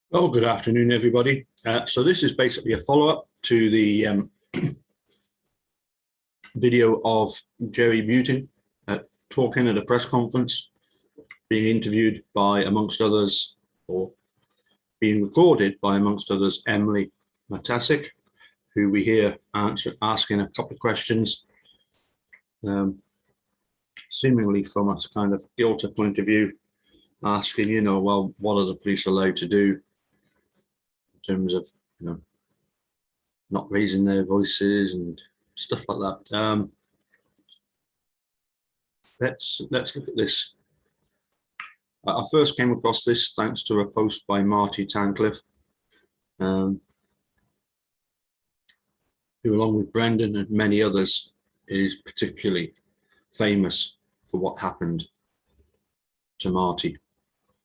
Well, good afternoon, everybody. So this is basically a follow-up to the video of Jerry Butin talking at a press conference, being interviewed by, amongst others, or being recorded by, amongst others, Emily Matasic, who we hear asking a couple of questions, seemingly from a kind of ILTA point of view, asking, well, what are the police allowed to do in terms of, not raising their voices and stuff like that. Let's look at this. I first came across this thanks to a post by Marty Tancliffe, who, along with Brendan and many others, is particularly famous for what happened to Marty.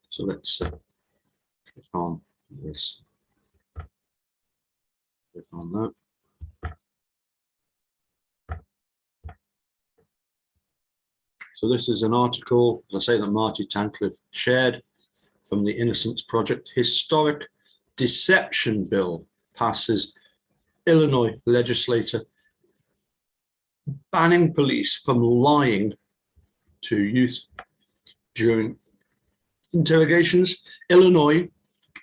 So let's click on this. Click on that. So this is an article, as I say, that Marty Tancliffe shared from the Innocence Project. Historic deception bill passes Illinois legislature banning police from lying to youth during interrogations. Illinois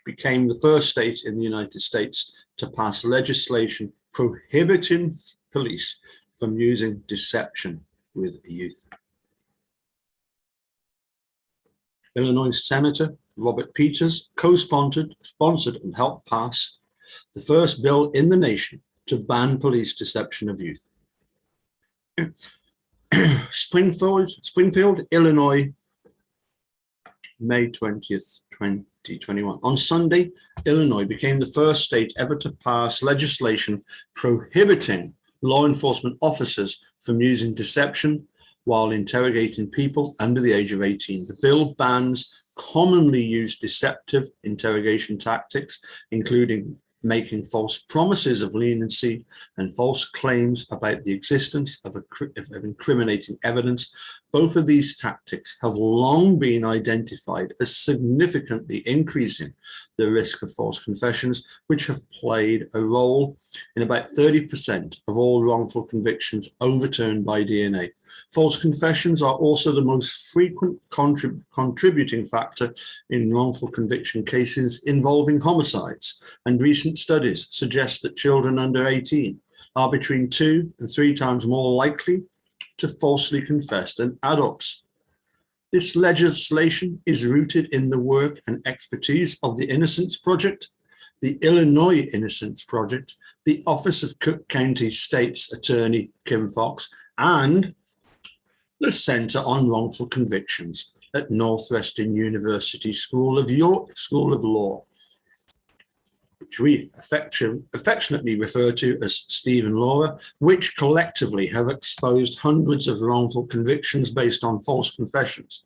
became the first state in the United States to pass legislation prohibiting police from using deception with youth. Illinois Senator Robert Peters co-sponsored and helped pass the first bill in the nation to ban police deception of youth. Springfield, Illinois, May 20th, 2021. On Sunday, Illinois became the first state ever to pass legislation prohibiting law enforcement officers from using deception while interrogating people under the age of 18. The bill bans commonly used deceptive interrogation tactics, including making false promises of leniency and false claims about the existence of incriminating evidence. Both of these tactics have long been identified as significantly increasing the risk of false confessions, which have played a role in about 30% of all wrongful convictions overturned by DNA. False confessions are also the most frequent contributing factor in wrongful conviction cases involving homicides, and recent studies suggest that children under 18 are between 2 and 3 times more likely to falsely confess than adults. This legislation is rooted in the work and expertise of the Innocence Project, the Illinois Innocence Project, the Office of Cook County State's Attorney Kim Fox, and the Center on Wrongful Convictions at Northwestern University School of Law, which we affectionately refer to as Steve and Laura, which collectively have exposed hundreds of wrongful convictions based on false confessions.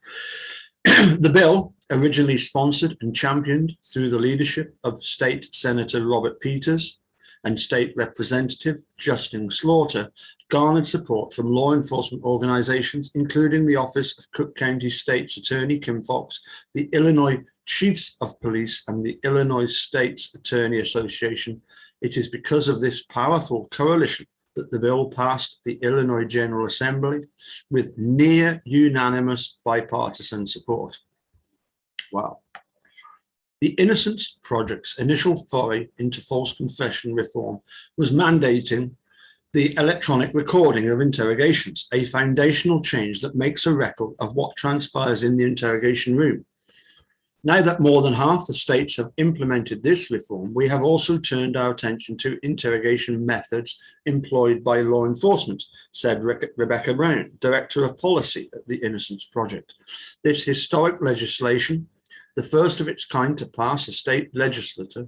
The bill, originally sponsored and championed through the leadership of State Senator Robert Peters and State Representative Justin Slaughter, garnered support from law enforcement organizations, including the Office of Cook County State's Attorney Kim Fox, the Illinois Chiefs of Police, and the Illinois State's Attorney Association. It is because of this powerful coalition that the bill passed the Illinois General Assembly with near unanimous bipartisan support. Wow. The Innocence Project's initial foray into false confession reform was mandating the electronic recording of interrogations, a foundational change that makes a record of what transpires in the interrogation room. Now that more than half the states have implemented this reform, we have also turned our attention to interrogation methods employed by law enforcement, said Rebecca Brown, Director of Policy at the Innocence Project. This historic legislation, the first of its kind to pass a state legislature,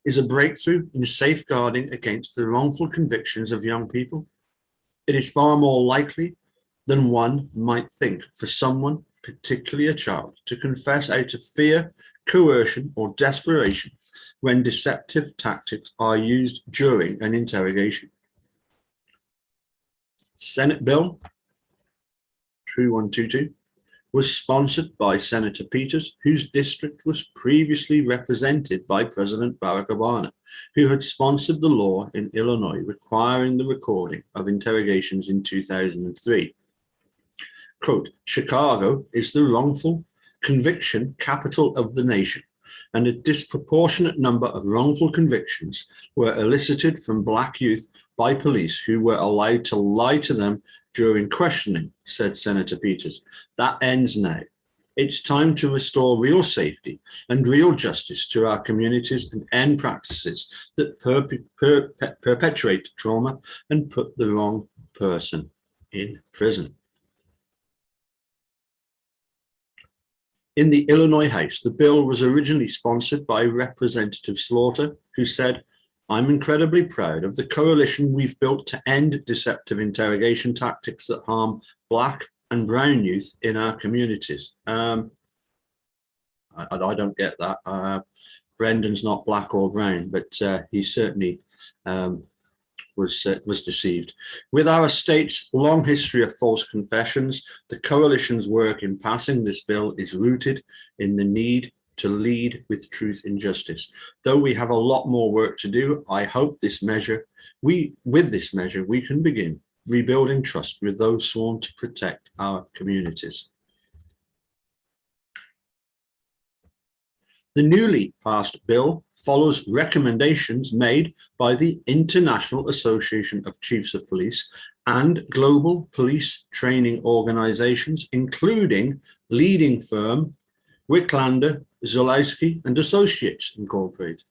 is a breakthrough in safeguarding against the wrongful convictions of young people. It is far more likely than one might think for someone, particularly a child, to confess out of fear, coercion, or desperation when deceptive tactics are used during an interrogation. Senate Bill 3122 was sponsored by Senator Peters, whose district was previously represented by President Barack Obama, who had sponsored the law in Illinois requiring the recording of interrogations in 2003. Quote, Chicago is the wrongful conviction capital of the nation, and a disproportionate number of wrongful convictions were elicited from Black youth by police who were allowed to lie to them during questioning, said Senator Peters. That ends now. It's time to restore real safety and real justice to our communities and end practices that perpetuate trauma and put the wrong person in prison. In the Illinois House, the bill was originally sponsored by Representative Slaughter, who said, I'm incredibly proud of the coalition we've built to end deceptive interrogation tactics that harm Black and brown youth in our communities. I don't get that. Brendan's not Black or brown, but he certainly was deceived. With our state's long history of false confessions, the coalition's work in passing this bill is rooted in the need to lead with truth and justice. Though we have a lot more work to do, I hope with this measure, we can begin rebuilding trust with those sworn to protect our communities. The newly passed bill follows recommendations made by the International Association of Chiefs of Police and global police training organizations, including leading firm Wicklander, Zalewski and Associates Incorporated.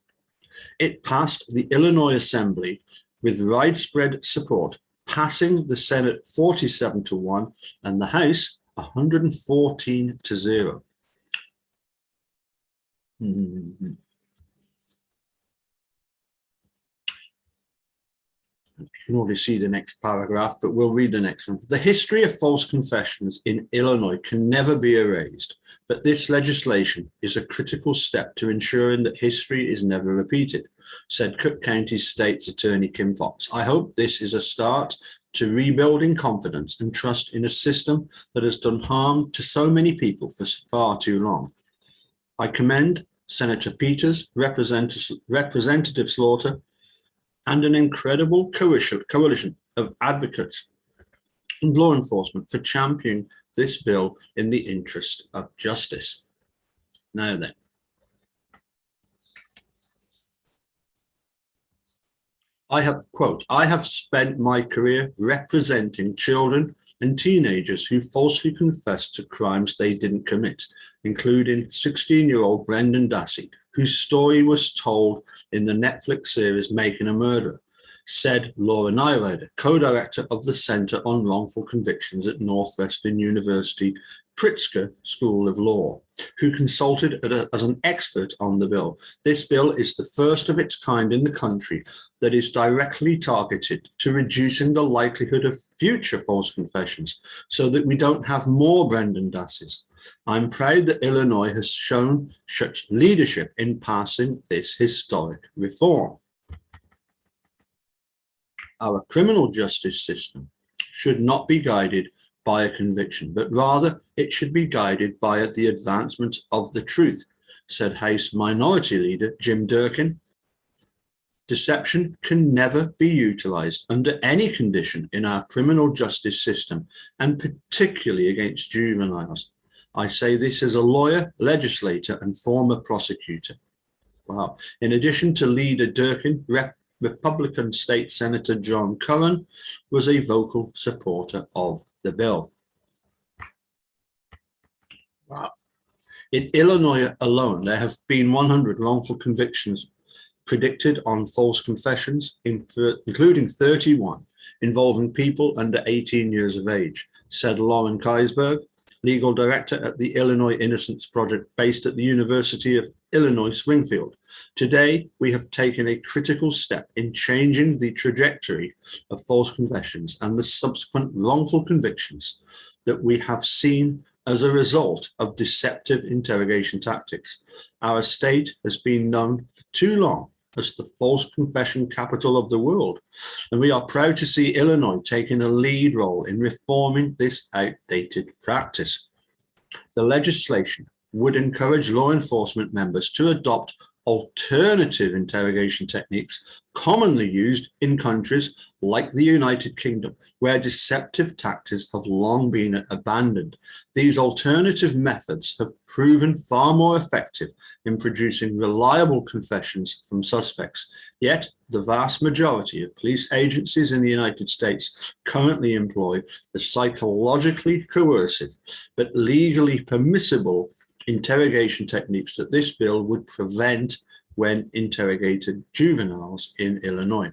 It passed the Illinois Assembly with widespread support, passing the Senate 47-1 and the House 114-0. You can only see the next paragraph, but we'll read the next one. The history of false confessions in Illinois can never be erased, but this legislation is a critical step to ensuring that history is never repeated, said Cook County State's Attorney Kim Fox. I hope this is a start to rebuilding confidence and trust in a system that has done harm to so many people for far too long. I commend Senator Peters, Representative Slaughter, and an incredible coalition of advocates and law enforcement for championing this bill in the interest of justice. Now then, I have spent my career representing children and teenagers who falsely confessed to crimes they didn't commit, including 16-year-old Brendan Dassey, whose story was told in the Netflix series Making a Murderer, said Laura Nyrider, co-director of the Center on Wrongful Convictions at Northwestern University Pritzker School of Law, who consulted as an expert on the bill. This bill is the first of its kind in the country that is directly targeted to reducing the likelihood of future false confessions so that we don't have more Brendan Dasses. I'm proud that Illinois has shown such leadership in passing this historic reform. Our criminal justice system should not be guided by a conviction, but rather it should be guided by the advancement of the truth, said House Minority Leader Jim Durkin. Deception can never be utilized under any condition in our criminal justice system, and particularly against juveniles. I say this as a lawyer, legislator, and former prosecutor. Wow. In addition to Leader Durkin, Republican State Senator John Curran was a vocal supporter of the bill. Wow. In Illinois alone, there have been 100 wrongful convictions predicted on false confessions, including 31 involving people under 18 years of age, said Lauren Kaisberg, legal director at the Illinois Innocence Project based at the University of Illinois Springfield. Today, we have taken a critical step in changing the trajectory of false confessions and the subsequent wrongful convictions that we have seen as a result of deceptive interrogation tactics. Our state has been known for too long as the false confession capital of the world, and we are proud to see Illinois taking a lead role in reforming this outdated practice. The legislation would encourage law enforcement members to adopt alternative interrogation techniques commonly used in countries like the United Kingdom, where deceptive tactics have long been abandoned. These alternative methods have proven far more effective in producing reliable confessions from suspects. Yet, the vast majority of police agencies in the United States currently employ the psychologically coercive but legally permissible interrogation techniques that this bill would prevent when interrogated juveniles in Illinois.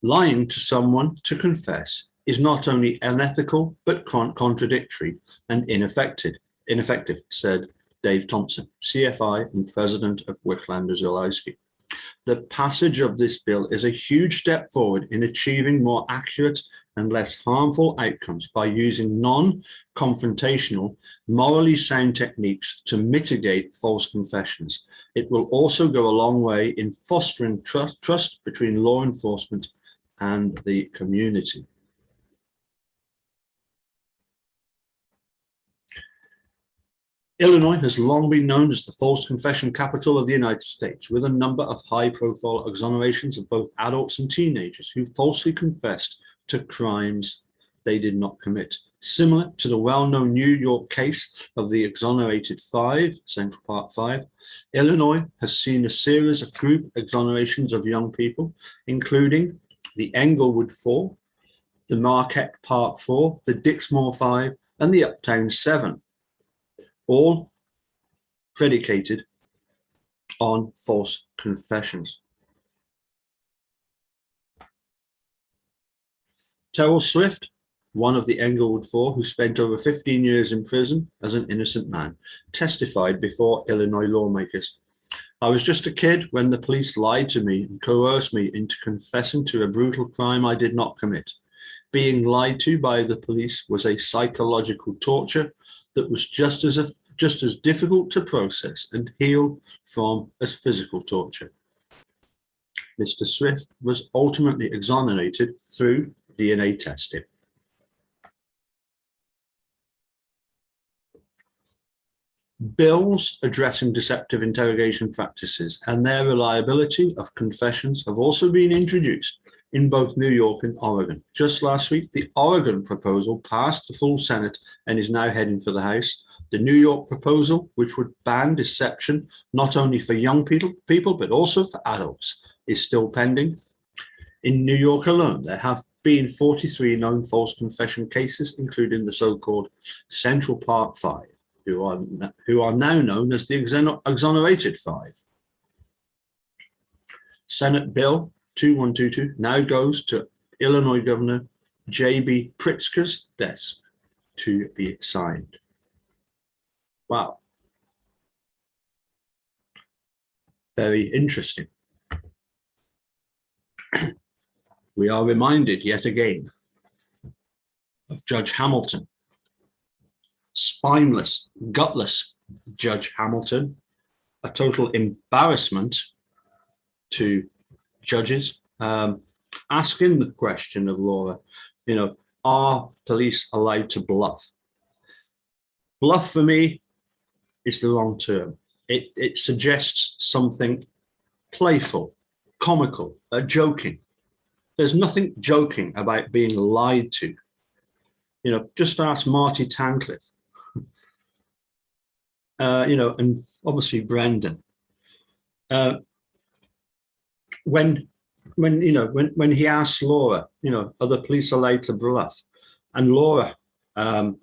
Lying to someone to confess is not only unethical, but contradictory and ineffective, said Dave Thompson, CFI and president of Wicklanders-Orlowski. The passage of this bill is a huge step forward in achieving more accurate and less harmful outcomes by using non-confrontational, morally sound techniques to mitigate false confessions. It will also go a long way in fostering trust between law enforcement and the community. Illinois has long been known as the false confession capital of the United States, with a number of high-profile exonerations of both adults and teenagers who falsely confessed to crimes they did not commit. Similar to the well-known New York case of the exonerated five, Central Park 5, Illinois has seen a series of group exonerations of young people, including the Englewood 4, the Marquette Park 4, the Dixmoor 5, and the Uptown 7. All predicated on false confessions. Terrell Swift, one of the Englewood 4, who spent over 15 years in prison as an innocent man, testified before Illinois lawmakers. I was just a kid when the police lied to me and coerced me into confessing to a brutal crime I did not commit. Being lied to by the police was a psychological torture that was just as difficult to process and heal from as physical torture. Mr. Swift was ultimately exonerated through DNA testing. Bills addressing deceptive interrogation practices and their reliability of confessions have also been introduced in both New York and Oregon. Just last week, the Oregon proposal passed the full Senate and is now heading for the House. The New York proposal, which would ban deception not only for young people but also for adults, is still pending. In New York alone, there have been 43 known false confession cases, including the so-called Central Park 5, who are now known as the Exonerated 5. Senate Bill 2122 now goes to Illinois Governor J.B. Pritzker's desk to be signed. Wow. Very interesting. We are reminded yet again of Judge Hamilton, spineless, gutless Judge Hamilton, a total embarrassment to judges, asking the question of Laura, are police allowed to bluff? Bluff for me is the wrong term. It suggests something playful, comical, joking. There's nothing joking about being lied to. Just ask Marty Tancliffe, and obviously Brendan. When he asked Laura, are the police allowed to bluff? And Laura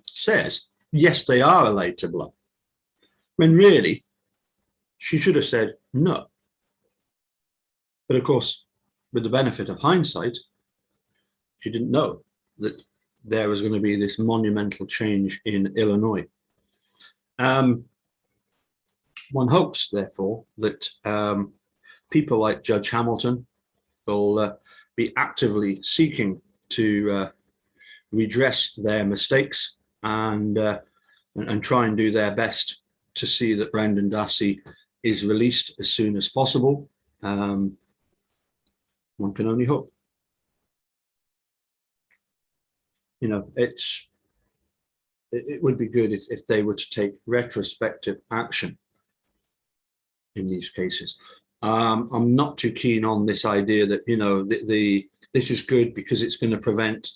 says, yes, they are allowed to bluff. When really, she should have said no. But of course, with the benefit of hindsight, she didn't know that there was going to be this monumental change in Illinois. One hopes, therefore, that people like Judge Hamilton will be actively seeking to redress their mistakes and try and do their best to see that Brendan Dassey is released as soon as possible. One can only hope. It's it would be good if they were to take retrospective action in these cases. I'm not too keen on this idea that, you know, this is good because it's going to prevent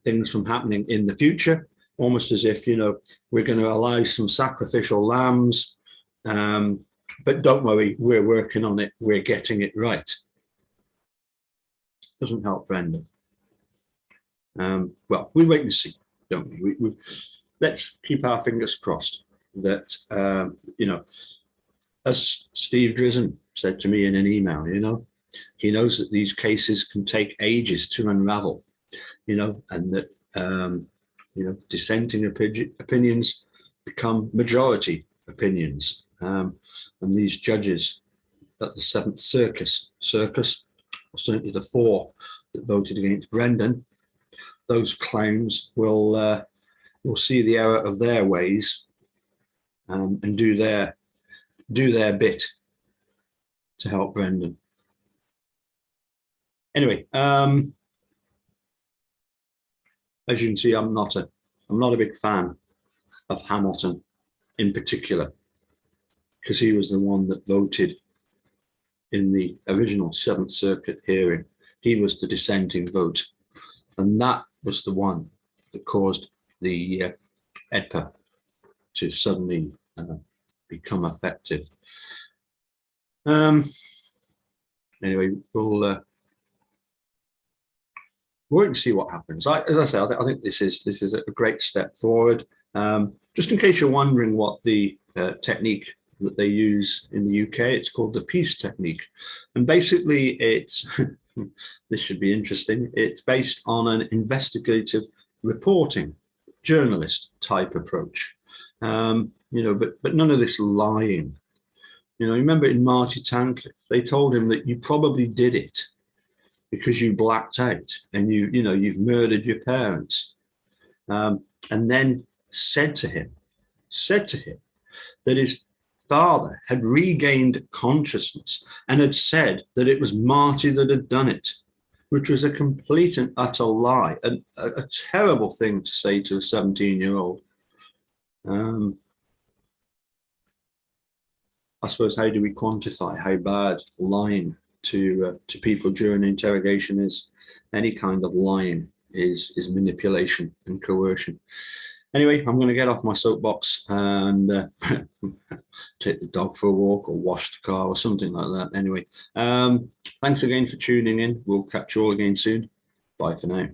things from happening in the future, almost as if, you know, we're going to allow some sacrificial lambs, but don't worry, we're working on it, we're getting it right. Doesn't help Brenda. Well, we wait and see, don't we? Let's keep our fingers crossed that, you know, as Steve Drizzen said to me in an email, you know, he knows that these cases can take ages to unravel, you know, and that, you know, dissenting opinions become majority opinions. And these judges at the Seventh Circus, or certainly the four that voted against Brendan, those clowns will see the error of their ways, and do their bit to help Brendan. Anyway, as you can see, I'm not a big fan of Hamilton in particular, because he was the one that voted in the original Seventh Circuit hearing. He was the dissenting vote, and that was the one that caused the EDPA to suddenly become effective. Anyway, we'll wait and see what happens. As I say, I think this is a great step forward. Just in case you're wondering what the technique that they use in the UK, it's called the peace technique, and basically it's this should be interesting. It's based on an investigative reporting, journalist type approach. You know, but none of this lying. You know, remember in Marty Tancliffe, they told him that you probably did it because you blacked out and you've murdered your parents, and then said to him that his father had regained consciousness and had said that it was Marty that had done it, which was a complete and utter lie, and a terrible thing to say to a 17-year-old. I suppose, how do we quantify how bad lying to people during interrogation is? Any kind of lying is manipulation and coercion. Anyway, I'm going to get off my soapbox and take the dog for a walk or wash the car or something like that. Anyway, thanks again for tuning in. We'll catch you all again soon. Bye for now.